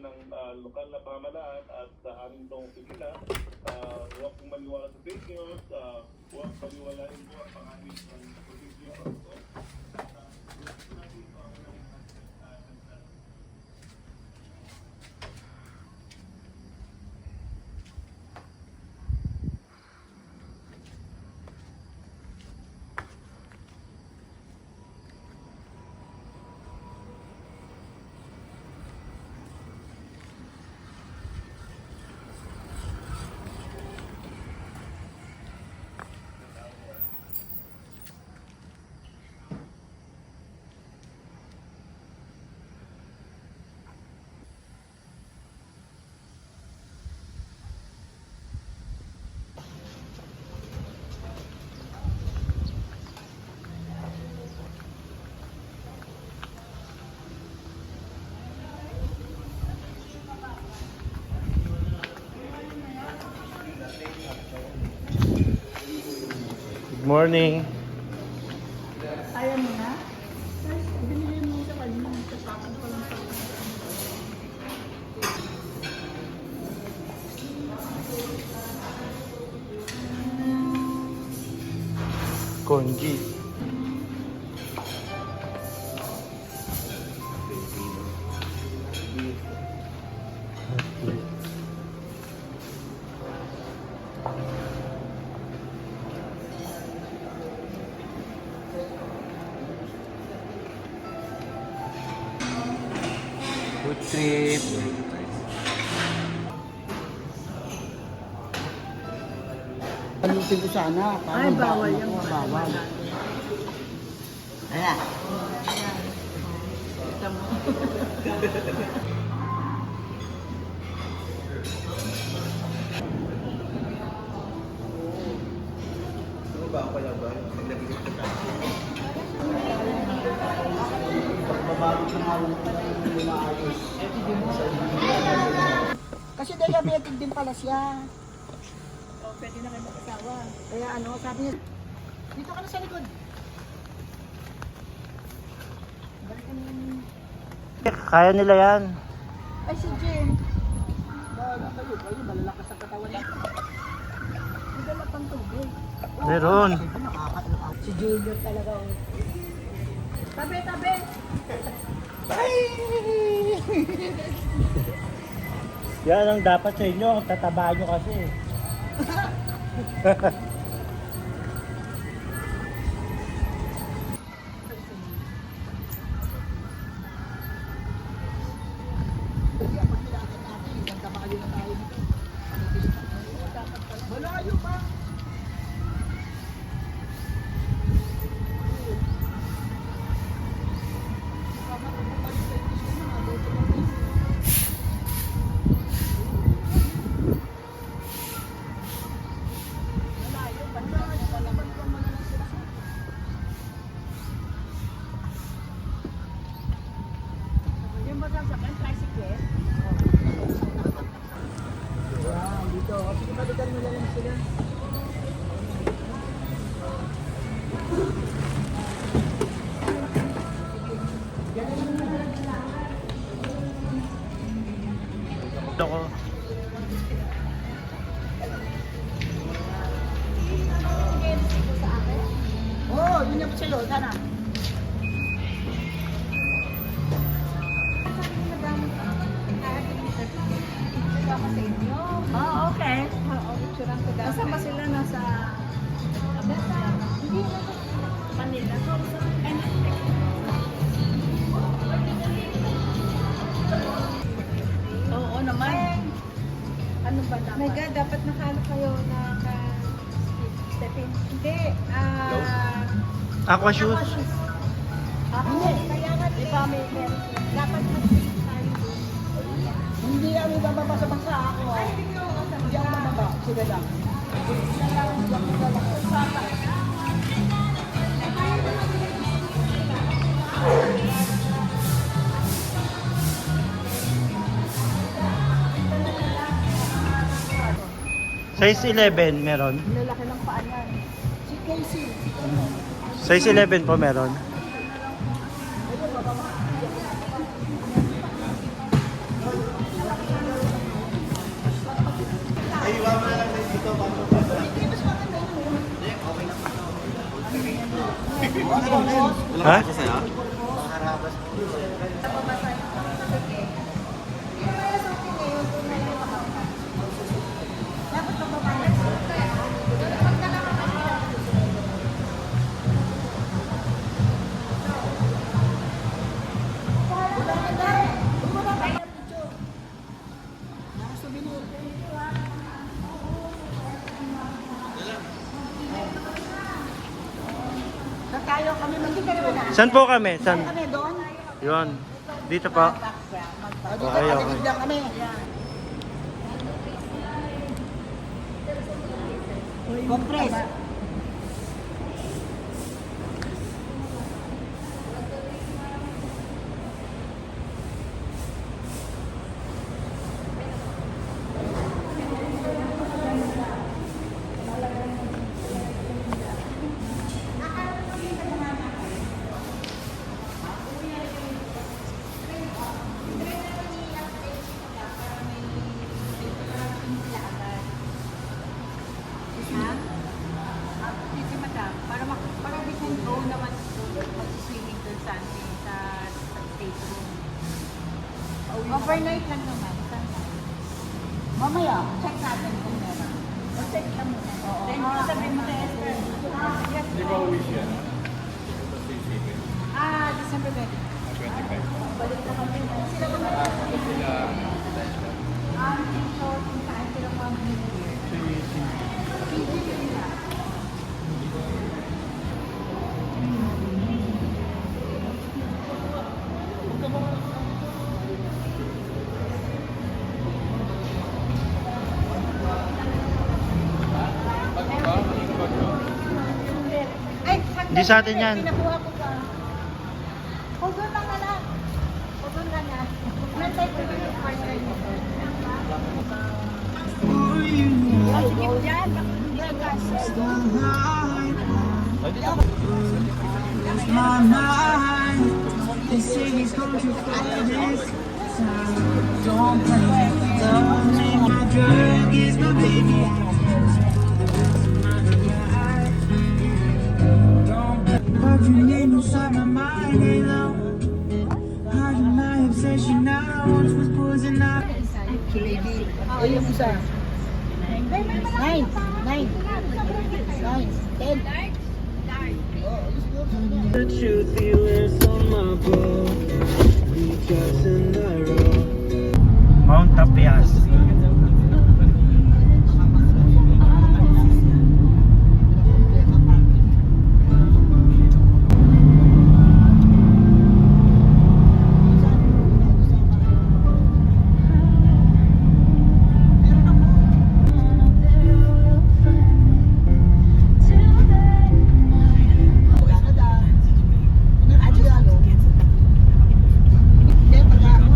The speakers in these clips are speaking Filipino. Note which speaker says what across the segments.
Speaker 1: ng lokal na pamahalaan at sa aming tong opisina. Huwag kong maniwala sa fake news, huwag paniwalain po ang pangalit ng posisyon.
Speaker 2: Good morning.
Speaker 3: Ayaw mo na? Binigyan mo sa kanya. Tatakad pa lang sa
Speaker 2: Konji. Food trip.
Speaker 4: Palutin ko sana.
Speaker 3: Ay, bawal yan.
Speaker 4: Bawal. Ayan.
Speaker 3: Kita mo.
Speaker 4: Pagbabago sa halong maayos. Kasi diabetic din pala siya.
Speaker 3: Oh, pwede na kayo mag-asawa.
Speaker 4: Kaya ano, sabi niya, dito ka na sa likod.
Speaker 2: Kaya nila yan.
Speaker 4: Ay, si Jim. Bago kayo, malalakas ang katawan niya.
Speaker 3: May dala pang tubig.
Speaker 2: Meron.
Speaker 4: Si Junior talaga.
Speaker 3: Tabi, tabi!
Speaker 2: Yan ang dapat sa inyo. Ang tatabaan nyo kasi.
Speaker 4: Malayo pa.
Speaker 3: Yung masasakyan, tricycle.
Speaker 4: Wow, dito. Sige, palitan mo lang sila.
Speaker 2: Ito ko.
Speaker 4: Oo, yun yung sa'yo. Sana.
Speaker 3: Oh, okay. Nasaan ba sila? Nasa... Hindi na. Manila. Oo naman. Ano ba dapat?
Speaker 5: My God, dapat nakano kayo naka-step in. Hindi,
Speaker 2: Aqua shoes.
Speaker 5: Hindi, kaya nga, di ba may meron sila. Dapat mag-step tayo doon.
Speaker 4: Hindi ako bababa sa bansa ako. Hindi ako bababa. Sila lang.
Speaker 2: Size 11 meron.
Speaker 3: Lalaki ng paa niyan.
Speaker 4: Si Casey.
Speaker 2: Size 11 po meron. Ha?
Speaker 4: Tayo kami mag-picture.
Speaker 2: Saan po kami? Saan?
Speaker 4: Kami doon.
Speaker 2: Yun. Dito po.
Speaker 4: Dito
Speaker 2: Okay, okay.
Speaker 4: patigid lang kami. Compress.
Speaker 5: Para we can go naman mag-swimming doon sa state room. Overnight lang naman.
Speaker 4: Mamaya, check natin kung meron.
Speaker 5: Check lang muna. Then, sabihin mo kay Esther. Yes.
Speaker 1: Di ba uwi siya?
Speaker 5: December 20. Balik na kami. Sila ba so, kung saan sila family here? PG nila. Ay,
Speaker 2: Hindi sa atin yan.
Speaker 5: Pinakuha ko pa. Hold on lang na lang. Hold on lang na. Nantay ko yung partner mo. Sige mo dyan.
Speaker 6: My mind, they say he's going to find this time. Don't play, don't make my drug is my baby. But your name inside my mind, halo. Hiding my obsession now. Once was poison out.
Speaker 4: O yung isa. 9. 10.
Speaker 6: The truth you is on my boat. We just in the road.
Speaker 2: Mount Tapias.
Speaker 4: Canada. Ano? Hindi, pagka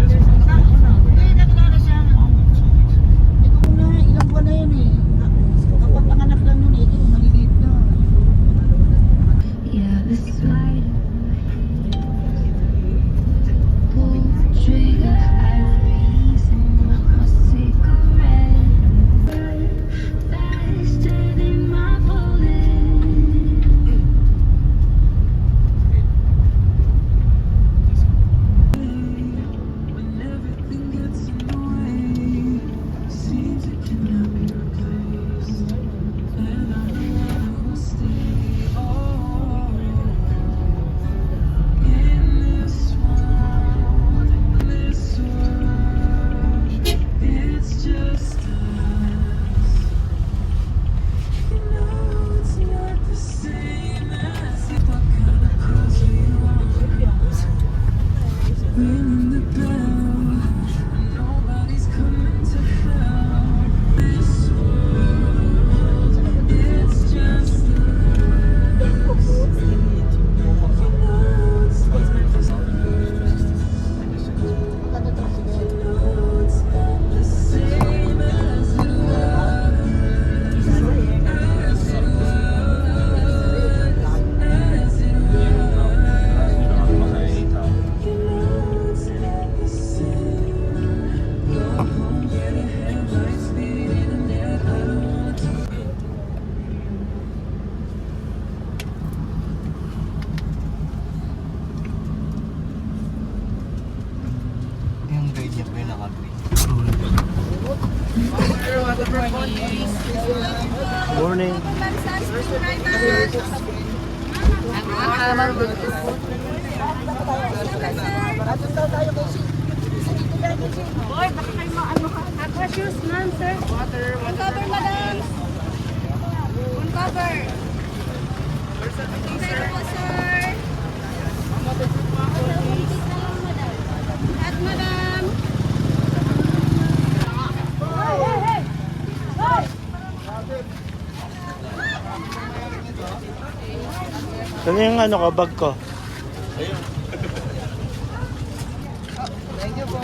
Speaker 7: Yan po yung naka-green.
Speaker 2: Morning.
Speaker 3: Boy, baka kayo maano ka. Aqua shoes, ma'am, sir. Water, cover, madam. One cover. Sir po, sir. At madam.
Speaker 2: Saan yung ano ko, bag ko?
Speaker 4: Thank you po.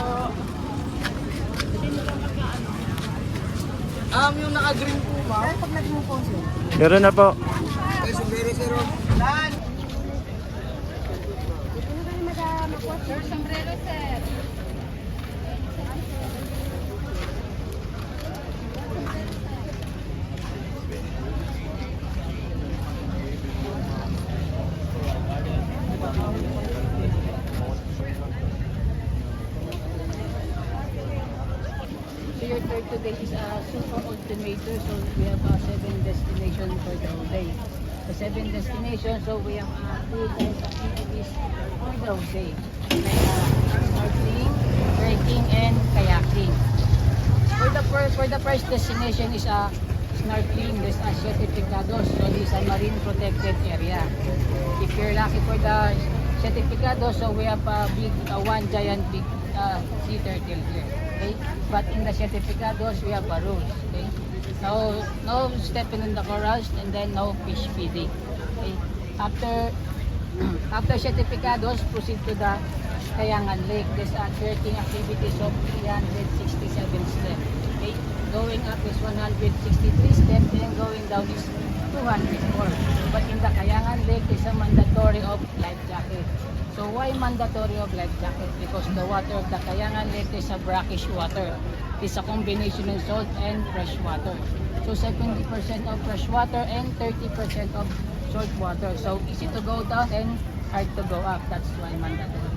Speaker 4: Yung naka-green po ba?
Speaker 5: Pag nag-move on sir.
Speaker 2: Meron na po.
Speaker 4: Okay, sombrero zero. Lan!
Speaker 3: Sir, sombrero, sir.
Speaker 8: So your tour today is a super ultimator, so we have 7 destinations for the whole day. The 7 destinations, so we have 2 types of activities for the whole day. Like snorkeling, trekking, and kayaking. For the first destination is snorkeling. There's a Certificados, so this is a marine protected area. If you're lucky for the Certificados, so we have one giant big sea turtle here. Okay? But in the Certificados, we have rules. Okay? No stepping in the corals, and then no fish feeding. Okay? After Certificados, proceed to the Kayangan Lake. There's a trekking activities of 367 steps. Okay? Going up is 163 steps, and going down is 204. But in the Kayangan Lake, there's a mandatory of life jacket. So why mandatory of life jacket? Because the water of the Kayangan Lake is a brackish water. It's a combination of salt and fresh water. So 70% of fresh water and 30% of salt water. So easy to go down and hard to go up. That's why mandatory.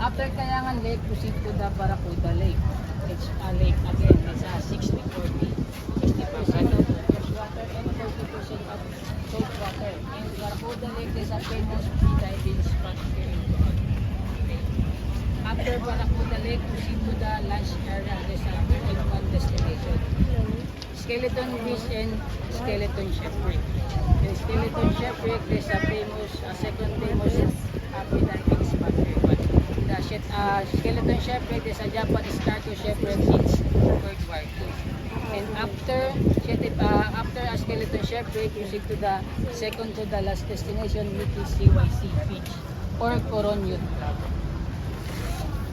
Speaker 8: After Kayangan Lake, proceed to the Barracuda Lake. It's a lake again. It's a 60-40. 60% of fresh water and 40% of salt water. In Barracuda Lake, there's a famous free diving spot here in Bohol. Okay. After Barracuda Lake, proceed to the lunch area. There's a 1 destination. Skeleton Beach and Skeleton Shipwreck. In Skeleton Shipwreck, there's a famous, second famous free diving spot here. But the Skeleton Shipwreck is a Japanese cargo shipwreck since World War II. And after a Skeleton Shipwreck, proceed to the second to the last destination, which is CYC Beach or Coron Youth Club.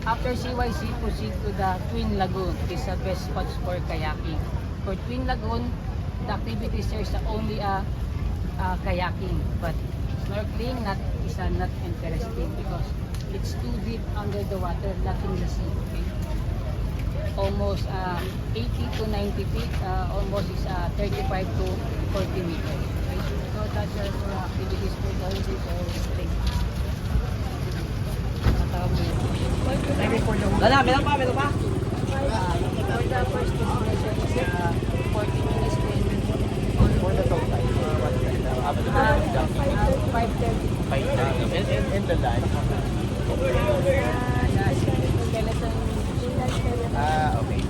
Speaker 8: After CYC, proceed to the Twin Lagoon. This is the best spots for kayaking. For Twin Lagoon, the activities here is only kayaking, but snorkeling is not interesting because it's too deep under the water, not in the sea. Okay? Almost 80 to 90 feet, almost is 35 to 40 meters. Okay? So that's all for activities for the whole day.
Speaker 4: Lala, meron pa?
Speaker 8: For the first destination is 40 minutes for the total. 5:30.
Speaker 7: And the lunch?
Speaker 8: Skeleton.
Speaker 7: Okay.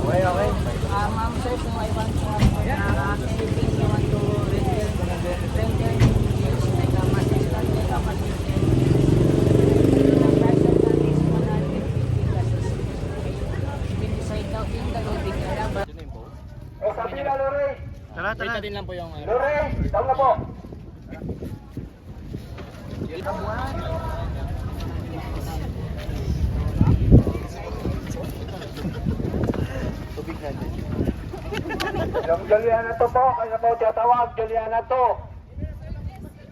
Speaker 7: Okay.
Speaker 8: Ma'am, sir, so I want to anything you want to render yes, like a massage card, like a massage card. The price of that is 150 pesos. When you sign out in the loading area, but
Speaker 2: Tara.
Speaker 7: din lang po yung tubig natin.
Speaker 4: Yung Juliana to po, kaya po tiyatawag, Juliana to.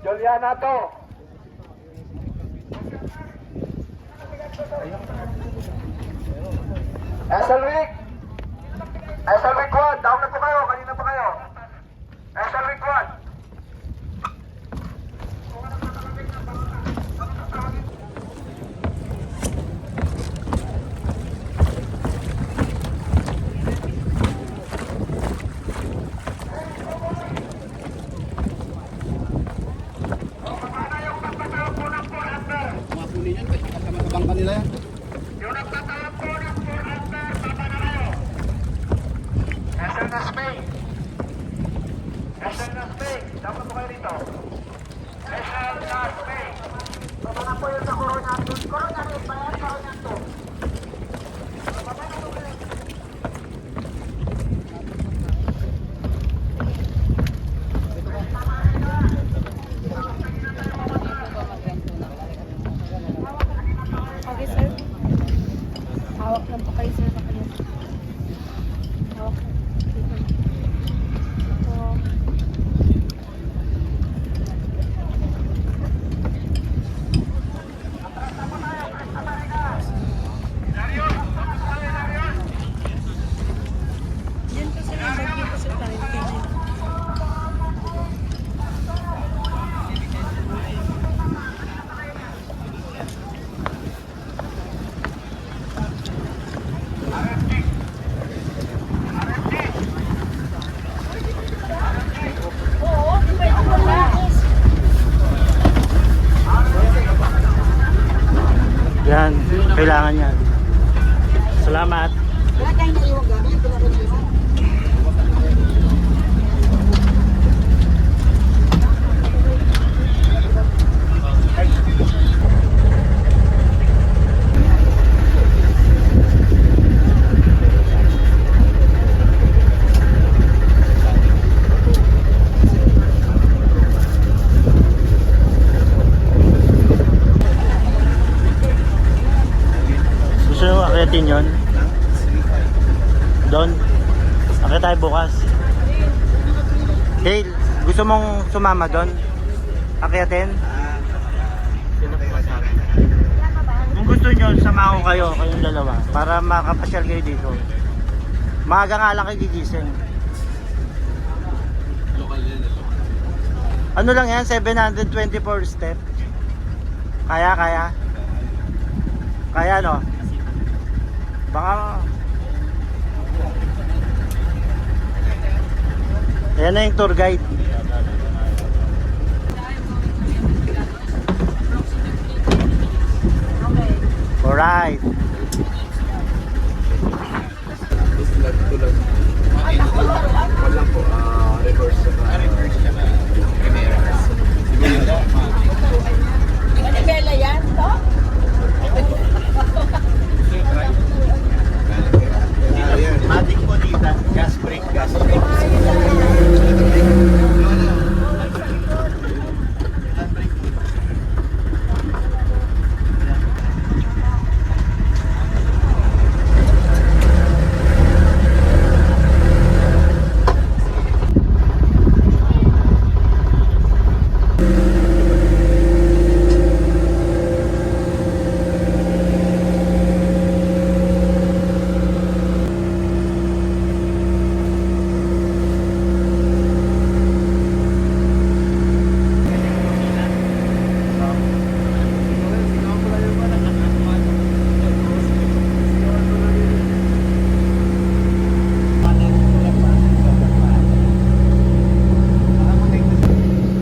Speaker 4: Juliana to. Esselwick! Esselwick 1, down na po kayo, kanina pa kayo. Esselwick 1. na Spain. National na Spain. Dapat po kayo rito. National na Spain. Baba po yun sa Coronado. Coronado ba yan? Coronado. Baba na po kayo.
Speaker 3: Okay, sir. Hawak lang po kayo, sir. Sa kanya. Hawak. Dito. Ito. Yan po, sir. Yung bag dito, sir. Tayo.
Speaker 2: Yan, kailangan yan. Salamat. Gusto nyo akitin yun? Doon? Akit tayo bukas. Hale, gusto mong sumama doon? Akitin? Kung gusto nyo, sama ko kayo, kayong dalawa. Para makapasyal kayo dito. Maaga nga lang kayo gigising. Ano lang yan? 724 step. Kaya? Kaya no? Baka ayan na yung tour guide. Alright.
Speaker 7: Wala po, reverse siya na camera.
Speaker 5: Manibela yan, to?
Speaker 7: Matik po dito, gas brake.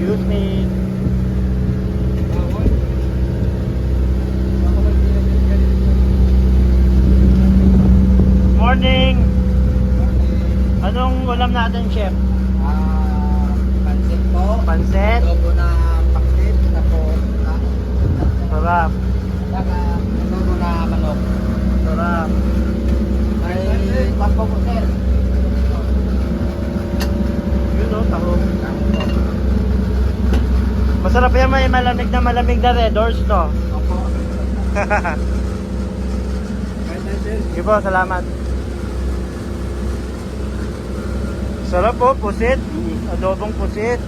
Speaker 2: Excuse me. Morning! Anong ulam natin, chef?
Speaker 7: Pansit po.
Speaker 2: Pansit?
Speaker 7: Logo na paksit. Tapos,
Speaker 2: Sarap.
Speaker 7: logo na manok.
Speaker 2: Sarap.
Speaker 7: Ay, papo po sir.
Speaker 2: Yun o, taho. Masarap yan, may malamig na Red Doors, no?
Speaker 7: Opo.
Speaker 2: Sige po, salamat. Sarap po, pusit. Adobong pusit.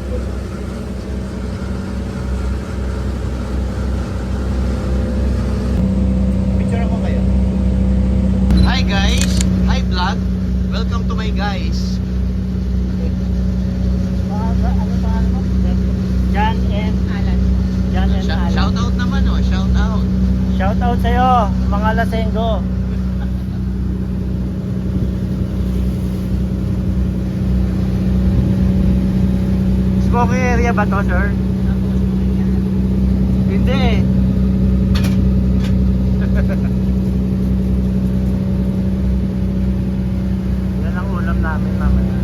Speaker 7: Picture ako kayo. Hi guys! Hi vlog! Welcome to my guys!
Speaker 2: Jan and Alan. Jan and Alan.
Speaker 7: Shout out naman oh, shout out!
Speaker 2: Shout out sa'yo, mga lasenggo. Smoking area ba to, sir? Hindi eh. Yan ang ulam namin mamaya.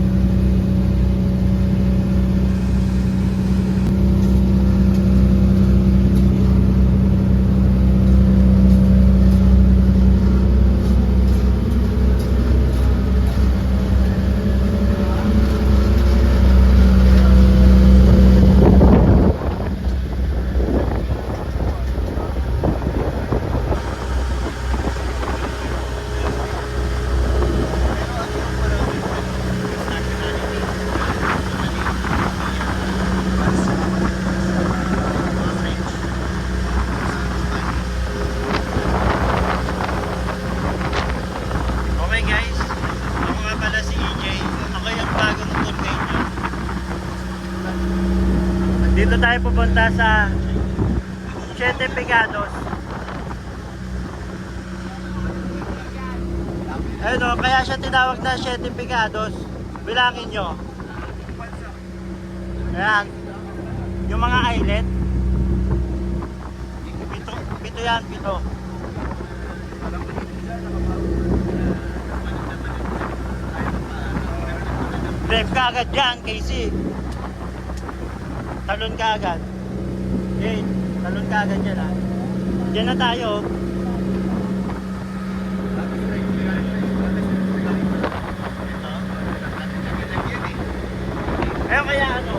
Speaker 2: tayo pupunta sa Siete Pecados. Ayun o, kaya siya tinawag na Siete Pecados. Bilangin nyo. Ayan. Yung mga islet. Pito yan, pito. Drive ka agad dyan, Casey. Talon ka agad. Okay, talon ka agad dyan ha. Dyan na tayo. Ayun kaya ano,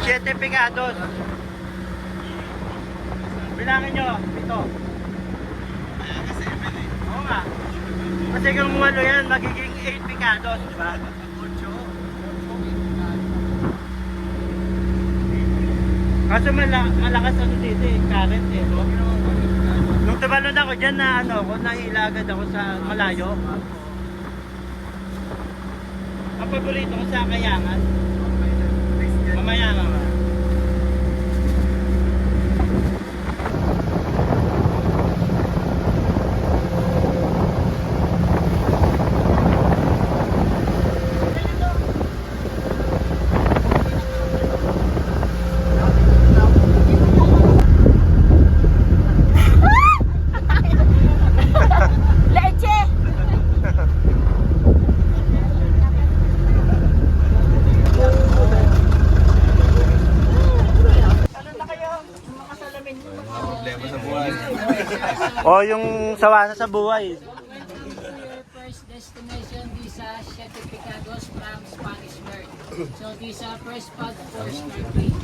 Speaker 2: Siete Pecados. Bilangin nyo, ito. Oo nga. Kasi kung ano yan, magiging 8 Pecados, di ba? Kaso malakas ano dito eh, current eh. Nung tumalon ako dyan na ano, nahila agad ako sa malayo. Ang paborito ko sa Kayangan. Mamaya nga.
Speaker 5: Leche!
Speaker 2: O yung sawana sa buhay.
Speaker 8: Your first destination is Siete Pecados from Spanish Word. So this first spot for snorkeling.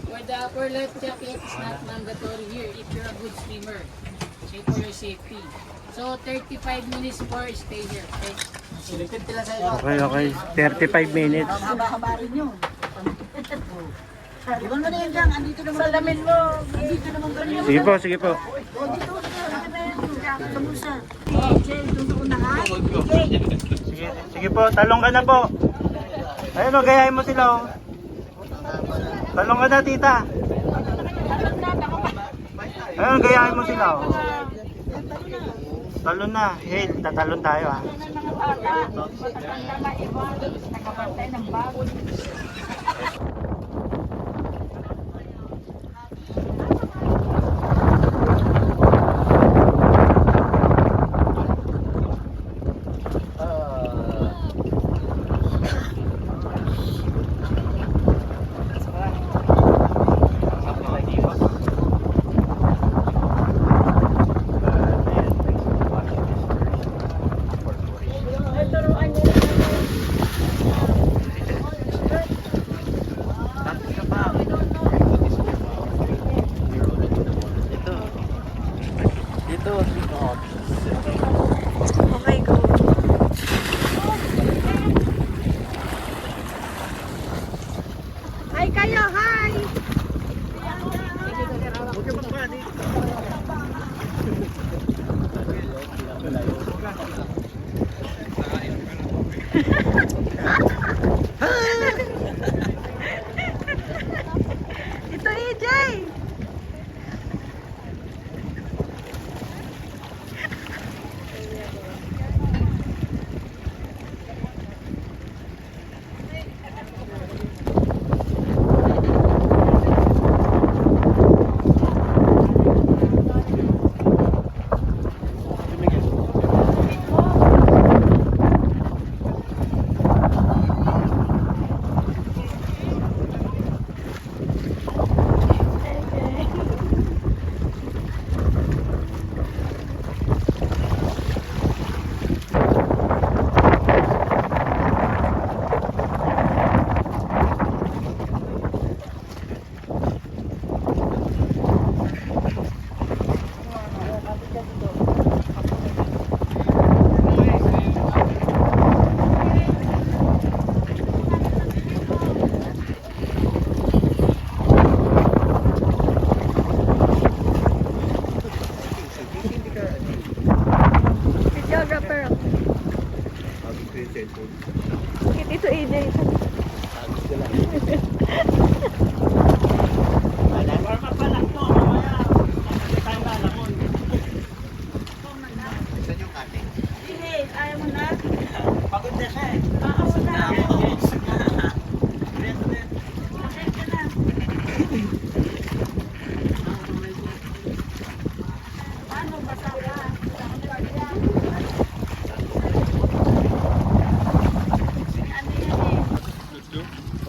Speaker 8: For the upper life jacket is not mandatory here if you're a good swimmer. So for your safety. So 35 minutes for stay here. Okay?
Speaker 2: Okay. 35 minutes.
Speaker 5: Haba-haba rin yun. Iwan mo na yun dyan. Andito naman. Salamin mo. Andito naman ganyan.
Speaker 2: Sige po, sige po.
Speaker 5: O, dito ka. Kamusta? Jay, doon na nga. Jay.
Speaker 2: Sige, sige po, talong ka na po. Ayun o, gayahin mo sila o. Talong ka na, tita. Ayun, gayahin mo sila o. Talon na. Hey, tatalon tayo ha.
Speaker 5: Nakabantay ng bago.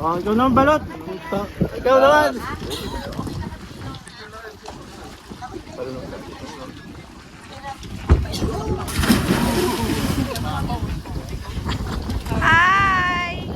Speaker 2: Oh, ikaw naman balot. Ikaw naman.
Speaker 3: Hi!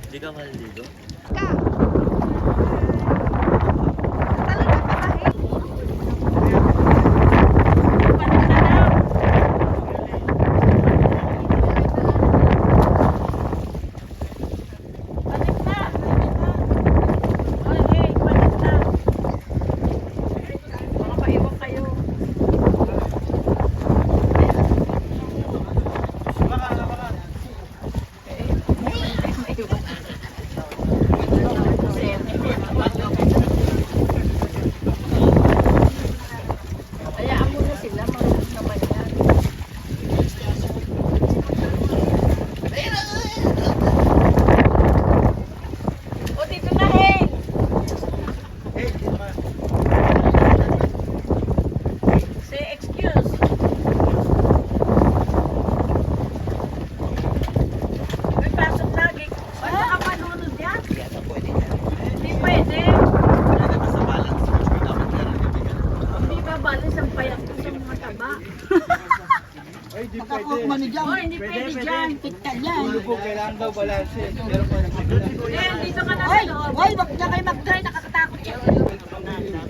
Speaker 2: Hindi ka maliligo?
Speaker 3: Ka! Talaga pa kahit. Paano na daw? Balik na! Okay, balik na. Baka maiwan kayo. Hayaan mo na sila, marunong naman yan. O, dito na, Heng! Say excuse. May pasok lagi. Ba't ka manunod yan? Hindi pwede. Hindi ba balis ang payat ko sa mga taba?
Speaker 5: Makakuha ni Jam.
Speaker 3: Oh, hindi pwede dyan.
Speaker 5: Tikta yan.
Speaker 2: Kailangan daw balanse. Pero
Speaker 3: Eh, dito ka na sa
Speaker 5: Hoy,
Speaker 3: loob.
Speaker 5: hoy, wag na kayo mag-try. Nakakatakot yan.